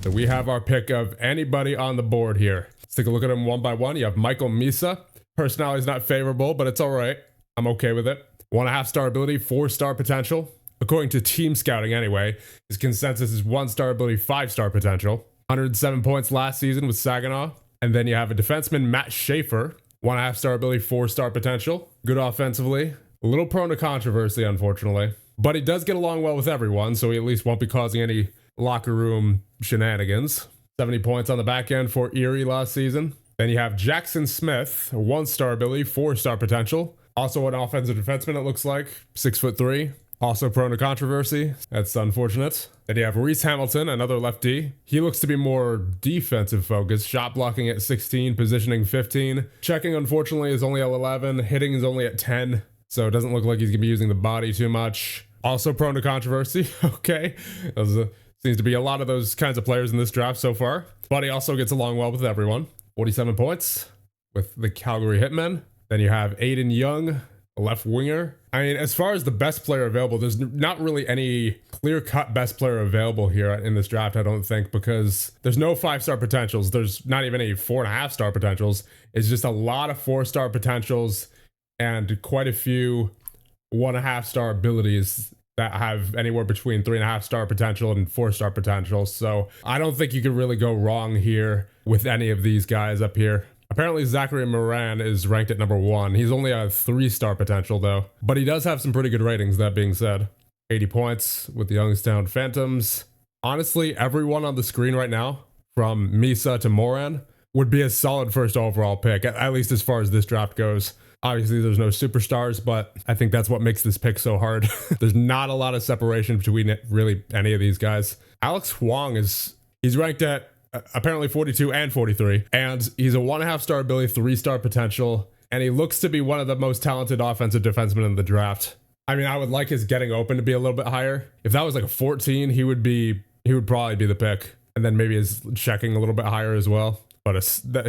So we have our pick of anybody on the board here. Let's take a look at them one by one. You have Michael Misa. Personality is not favorable, but it's all right. I'm okay with it. 1.5 star ability, 4-star potential. According to team scouting anyway, his consensus is 1-star ability, 5-star potential. 107 points last season with Saginaw. And then you have a defenseman, Matt Schaefer. 1.5 star ability, 4-star potential. Good offensively. A little prone to controversy, unfortunately. But he does get along well with everyone, so he at least won't be causing any locker room shenanigans. 70 points on the back end for Erie last season. Then you have Jackson Smith, 1-star ability, 4-star potential. Also an offensive defenseman, it looks like. 6'3". Also prone to controversy. That's unfortunate. Then you have Reese Hamilton, another lefty. He looks to be more defensive focused. Shot blocking at 16, positioning 15. Checking, unfortunately, is only at 11. Hitting is only at 10. So it doesn't look like he's going to be using the body too much. Also prone to controversy. Okay. Seems to be a lot of those kinds of players in this draft so far. But he also gets along well with everyone. 47 points with the Calgary Hitmen. Then you have Aiden Young, a left winger. I mean, as far as the best player available, there's not really any clear-cut best player available here in this draft, I don't think, because there's no 5-star potentials. There's not even any 4.5-star potentials. It's just a lot of 4-star potentials and quite a few 1.5-star abilities that have anywhere between 3.5-star potential and 4-star potential. So I don't think you could really go wrong here with any of these guys up here. Apparently Zachary Moran is ranked at number 1. He's only a 3-star potential though, but he does have some pretty good ratings, that being said. 80 points with the Youngstown Phantoms. Honestly, everyone on the screen right now, from Misa to Moran, would be a solid first overall pick, at least as far as this draft goes. Obviously, there's no superstars, but I think that's what makes this pick so hard. There's not a lot of separation between really any of these guys. Alex Huang he's ranked at apparently 42 and 43, and he's a 1.5-star ability, 3-star potential, and he looks to be one of the most talented offensive defensemen in the draft. I mean, I would like his getting open to be a little bit higher. If that was like a 14, he would probably be the pick, and then maybe his checking a little bit higher as well. But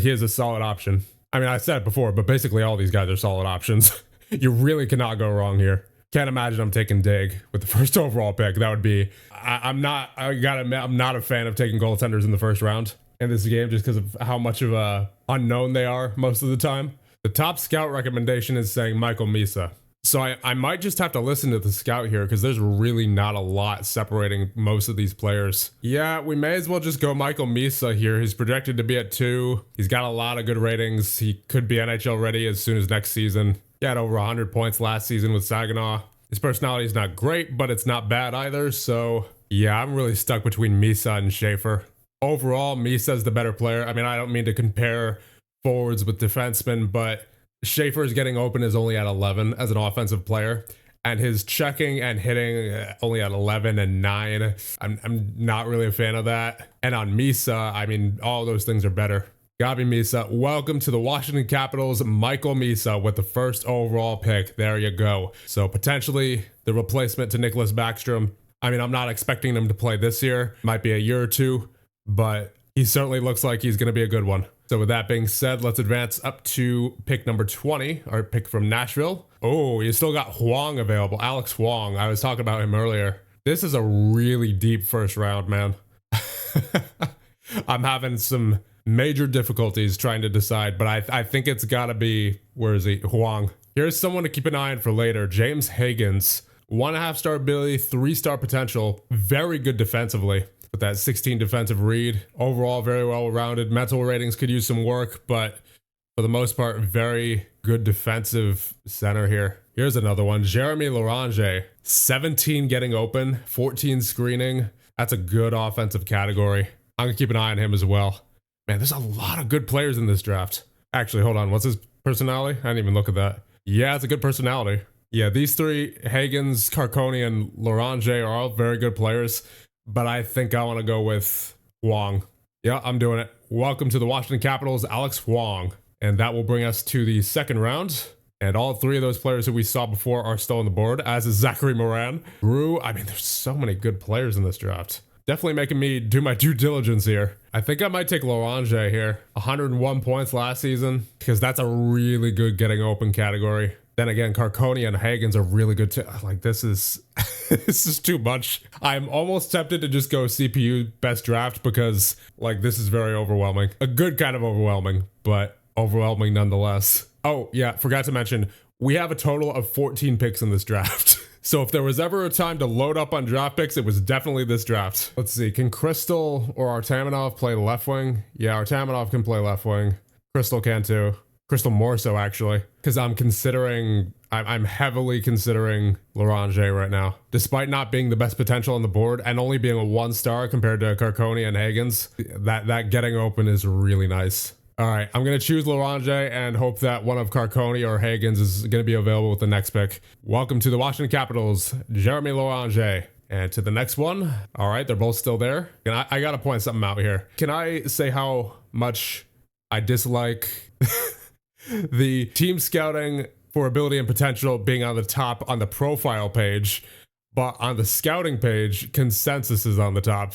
he is a solid option. I mean, I said it before, but basically all these guys are solid options. You really cannot go wrong here. Can't imagine I'm taking Dig with the first overall pick. That would be, I gotta admit, I'm not a fan of taking goaltenders in the first round in this game just because of how much of a unknown they are most of the time. The top scout recommendation is saying Michael Misa. So I might just have to listen to the scout here because there's really not a lot separating most of these players. Yeah, we may as well just go Michael Misa here. He's projected to be at 2. He's got a lot of good ratings. He could be NHL ready as soon as next season. He had over 100 points last season with Saginaw. His personality is not great, but it's not bad either. So yeah, I'm really stuck between Misa and Schaefer. Overall, Misa's the better player. I mean, I don't mean to compare forwards with defensemen, but Schaefer is getting open is only at 11 as an offensive player. And his checking and hitting only at 11 and 9. I'm not really a fan of that. And on Misa, I mean, all those things are better. Gabi Misa, welcome to the Washington Capitals, Michael Misa with the first overall pick. There you go. So potentially the replacement to Nicholas Backstrom. I mean, I'm not expecting him to play this year. Might be a year or two, but he certainly looks like he's going to be a good one. So with that being said, let's advance up to pick number 20, our pick from Nashville. Oh, you still got Huang available. Alex Huang. I was talking about him earlier. This is a really deep first round, man. I'm having some major difficulties trying to decide, but I think it's got to be, where is he? Huang. Here's someone to keep an eye on for later. James Higgins. 1.5-star ability, 3-star potential. Very good defensively with that 16 defensive read. Overall, very well-rounded. Mental ratings could use some work, but for the most part, very good defensive center here. Here's another one. Jeremy Larange. 17 getting open, 14 screening. That's a good offensive category. I'm going to keep an eye on him as well. Man, there's a lot of good players in this draft. Actually, hold on. What's his personality? I didn't even look at that. Yeah, it's a good personality. Yeah, these three, Higgins, Carconi, and Larange are all very good players, but I think I want to go with Huang. Yeah, I'm doing it. Welcome to the Washington Capitals, Alex Huang. And that will bring us to the second round. And all three of those players who we saw before are still on the board, as is Zachary Moran. Brew, I mean, there's so many good players in this draft. Definitely making me do my due diligence here. I think I might take Larange here. 101 points last season, because that's a really good getting open category. Then again, Carconi and Hagens are really good too. Like, this is this is too much. I'm almost tempted to just go CPU best draft because, like, this is very overwhelming. A good kind of overwhelming, but overwhelming nonetheless. Oh yeah, forgot to mention, we have a total of 14 picks in this draft. So if there was ever a time to load up on draft picks, it was definitely this draft. Let's see, can Crystal or Artamanov play left wing? Yeah, Artamanov can play left wing. Crystal can too. Crystal more so, actually, because I'm heavily considering Larange right now. Despite not being the best potential on the board and only being a 1-star compared to Carconi and Hagens, that getting open is really nice. All right, I'm going to choose Larange and hope that one of Carconi or Hagens is going to be available with the next pick. Welcome to the Washington Capitals, Jeremy Larange. And to the next one. All right, they're both still there. And I got to point something out here. Can I say how much I dislike the team scouting for ability and potential being on the top on the profile page, but on the scouting page, consensus is on the top?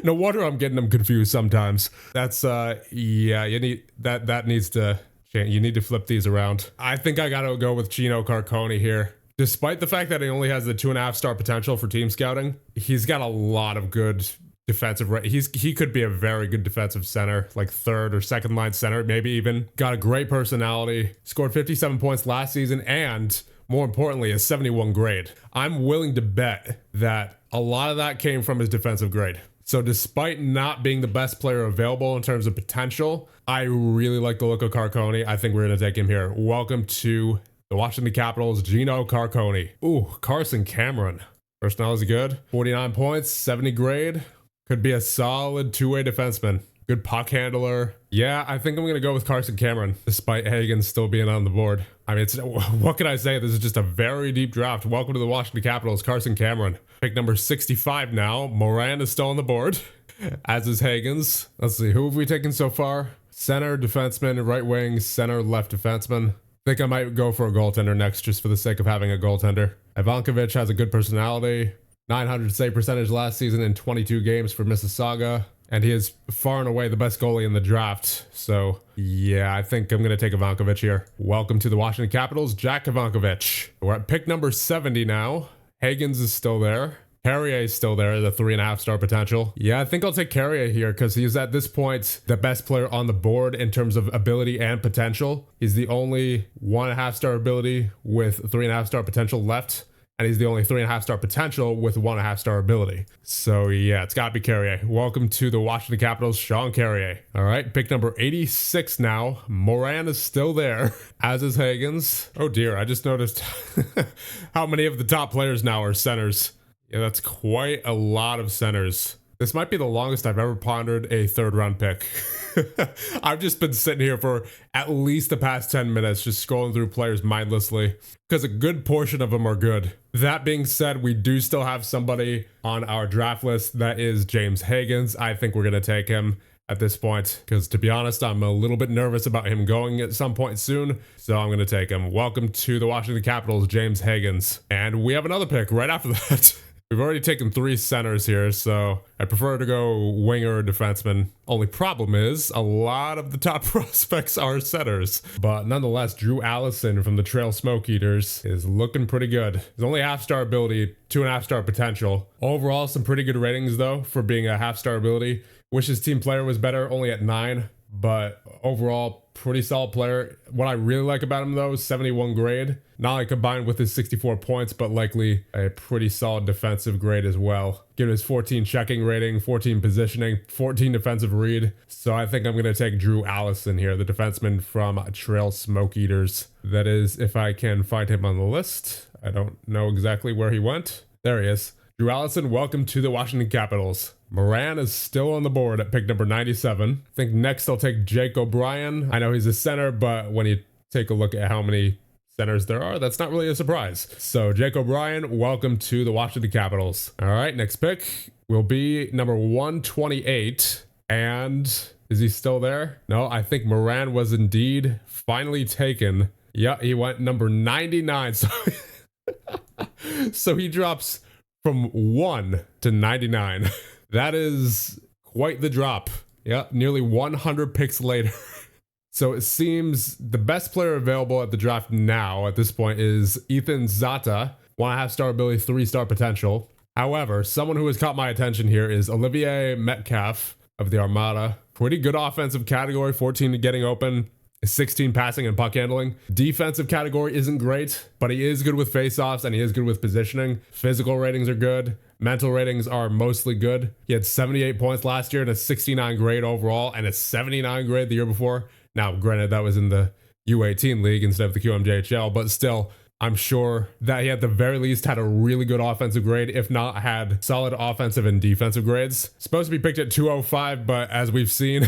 No wonder I'm getting them confused sometimes. That's yeah, you need that needs to change. You need to flip these around. I think I gotta go with Gino Carconi here. Despite the fact that he only has the 2.5-star potential for team scouting, he's got a lot of good defensive. He could be a very good defensive center, like third or second line center, maybe even. Got a great personality. Scored 57 points last season, and more importantly, a 71 grade. I'm willing to bet that a lot of that came from his defensive grade. So despite not being the best player available in terms of potential, I really like the look of Carconi. I think we're going to take him here. Welcome to the Washington Capitals, Gino Carconi. Ooh, Carson Cameron. Personnel is good. 49 points, 70 grade. Could be a solid two-way defenseman. Good puck handler. Yeah, I think I'm going to go with Carson Cameron, despite Hagen still being on the board. I mean, what can I say? This is just a very deep draft. Welcome to the Washington Capitals, Carson Cameron. Pick number 65 now. Moran is still on the board, as is Hagens. Let's see, who have we taken so far? Center, defenseman, right wing, center, left defenseman. I think I might go for a goaltender next, just for the sake of having a goaltender. Ivankovic has a good personality. 900 save percentage last season in 22 games for Mississauga. And he is far and away the best goalie in the draft. So, yeah, I think I'm going to take Ivankovic here. Welcome to the Washington Capitals, Jack Ivankovic. We're at pick number 70 now. Hagens is still there. Carrier is still there, the 3.5-star potential. Yeah, I think I'll take Carrier here because he's at this point the best player on the board in terms of ability and potential. He's the only 1.5-star ability with 3.5-star potential left. And he's the only 3.5-star potential with 1.5-star ability. So yeah, it's gotta be Carrier. Welcome to the Washington Capitals, Sean Carrier. All right, pick number 86 now. Moran is still there, as is Hagens. Oh dear, I just noticed how many of the top players now are centers. Yeah, that's quite a lot of centers. This might be the longest I've ever pondered a third-round pick. I've just been sitting here for at least the past 10 minutes just scrolling through players mindlessly because a good portion of them are good. That being said, we do still have somebody on our draft list that is James Hagens. I think we're going to take him at this point because, to be honest, I'm a little bit nervous about him going at some point soon, so I'm going to take him. Welcome to the Washington Capitals, James Hagens. And we have another pick right after that. We've already taken 3 centers here, so I prefer to go winger or defenseman. Only problem is, a lot of the top prospects are centers. But nonetheless, Drew Allison from the Trail Smoke Eaters is looking pretty good. He's only 1/2-star ability, 2.5-star potential. Overall, some pretty good ratings, though, for being a 1/2-star ability. Wish his team player was better, only at 9. But overall, pretty solid player. What I really like about him, though, is 71 grade. Not only combined with his 64 points, but likely a pretty solid defensive grade as well. Given his 14 checking rating, 14 positioning, 14 defensive read. So I think I'm going to take Drew Allison here, the defenseman from Trail Smoke Eaters. That is, if I can find him on the list. I don't know exactly where he went. There he is. Drew Allison, welcome to the Washington Capitals. Moran is still on the board at pick number 97. I think next I'll take Jake O'Brien. I know he's a center, but when you take a look at how many centers there are, that's not really a surprise. So Jake O'Brien, welcome to the Washington Capitals. All right, next pick will be number 128. And is he still there? No, I think Moran was indeed finally taken. Yeah, he went number 99. So he drops from 1 to 99. That is quite the drop. Yeah, nearly 100 picks later. So it seems the best player available at the draft now at this point is Ethan Zata, 1.5 star ability, 3-star potential. However, someone who has caught my attention here is Olivier Metcalf of the Armada. Pretty good offensive category, 14 getting open, 16 passing and puck handling. Defensive category isn't great, but he is good with faceoffs and he is good with positioning. Physical ratings are good. Mental ratings are mostly good. He had 78 points last year and a 69 grade overall and a 79 grade the year before. Now, granted, that was in the U18 league instead of the QMJHL, but still, I'm sure that he at the very least had a really good offensive grade, if not had solid offensive and defensive grades. Supposed to be picked at 205, but as we've seen,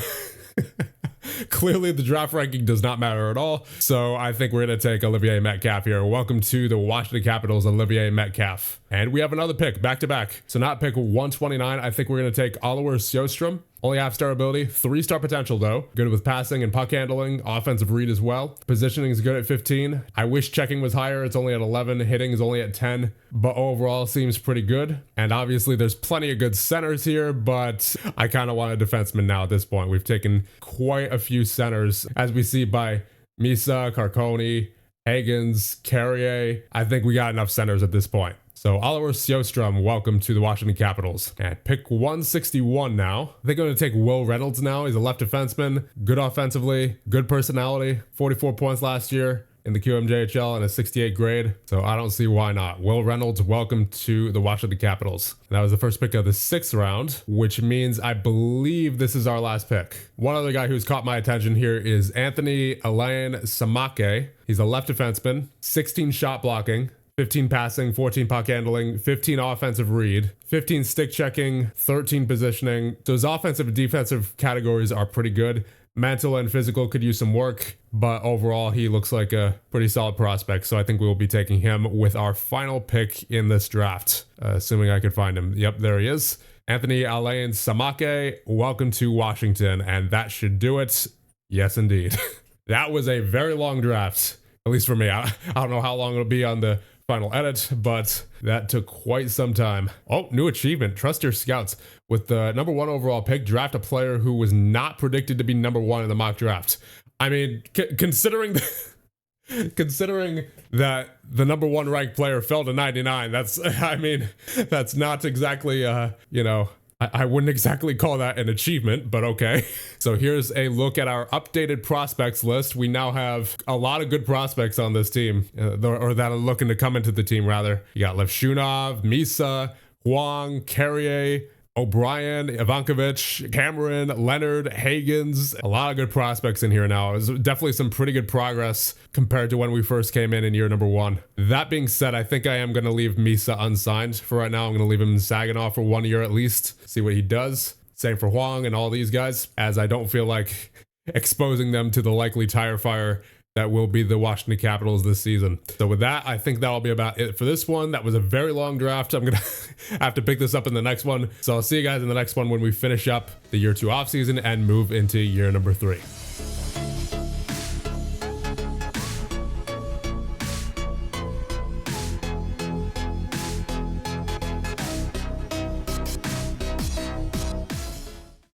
clearly the draft ranking does not matter at all. So I think we're going to take Olivier Metcalf here. Welcome to the Washington Capitals, Olivier Metcalf. And we have another pick back to back. So not pick 129. I think we're going to take Oliver Sjöström. Only 0.5 star ability, 3-star potential though. Good with passing and puck handling, offensive read as well. Positioning is good at 15. I wish checking was higher. It's only at 11. Hitting is only at 10. But overall seems pretty good. And obviously there's plenty of good centers here, but I kind of want a defenseman now at this point. We've taken quite a few centers as we see by Misa, Carconi, Higgins, Carrier. I think we got enough centers at this point. So Oliver Sjöström, welcome to the Washington Capitals. And pick 161 now. I think I'm going to take Will Reynolds now. He's a left defenseman, good offensively, good personality, 44 points last year in the QMJHL and a 68 grade. So I don't see why not. Will Reynolds, welcome to the Washington Capitals. And that was the first pick of the 6th round, which means I believe this is our last pick. One other guy who's caught my attention here is Anthony Alain Samake. He's a left defenseman, 16 shot blocking, 15 passing, 14 puck handling, 15 offensive read, 15 stick checking, 13 positioning. So his offensive and defensive categories are pretty good. Mental and physical could use some work, but overall he looks like a pretty solid prospect. So I think we will be taking him with our final pick in this draft, assuming I could find him. Yep, there he is. Anthony Alain Samake, welcome to Washington, and that should do it. Yes, indeed. That was a very long draft, at least for me. I don't know how long it'll be on the final edit, but that took quite some time. Oh, new achievement. Trust your scouts. With the number 1 overall pick, draft a player who was not predicted to be number 1 in the mock draft. I mean, considering that the number 1 ranked player fell to 99, that's not exactly, you know, I wouldn't exactly call that an achievement, but okay. So here's a look at our updated prospects list. We now have a lot of good prospects on this team, or that are looking to come into the team, rather. You got Levshunov, Misa, Huang, Carrier, O'Brien, Ivankovic, Cameron, Leonard, Higgins. A lot of good prospects in here now. There's definitely some pretty good progress compared to when we first came in year number 1. That being said, I think I am going to leave Misa unsigned for right now. I'm going to leave him in Saginaw for 1 year at least, see what he does. Same for Huang and all these guys, as I don't feel like exposing them to the likely tire fire that will be the Washington Capitals this season. So with that, I think that'll be about it for this one. That was a very long draft. I'm gonna have to pick this up in the next one. So I'll see you guys in the next one when we finish up the year 2 offseason and move into year number 3.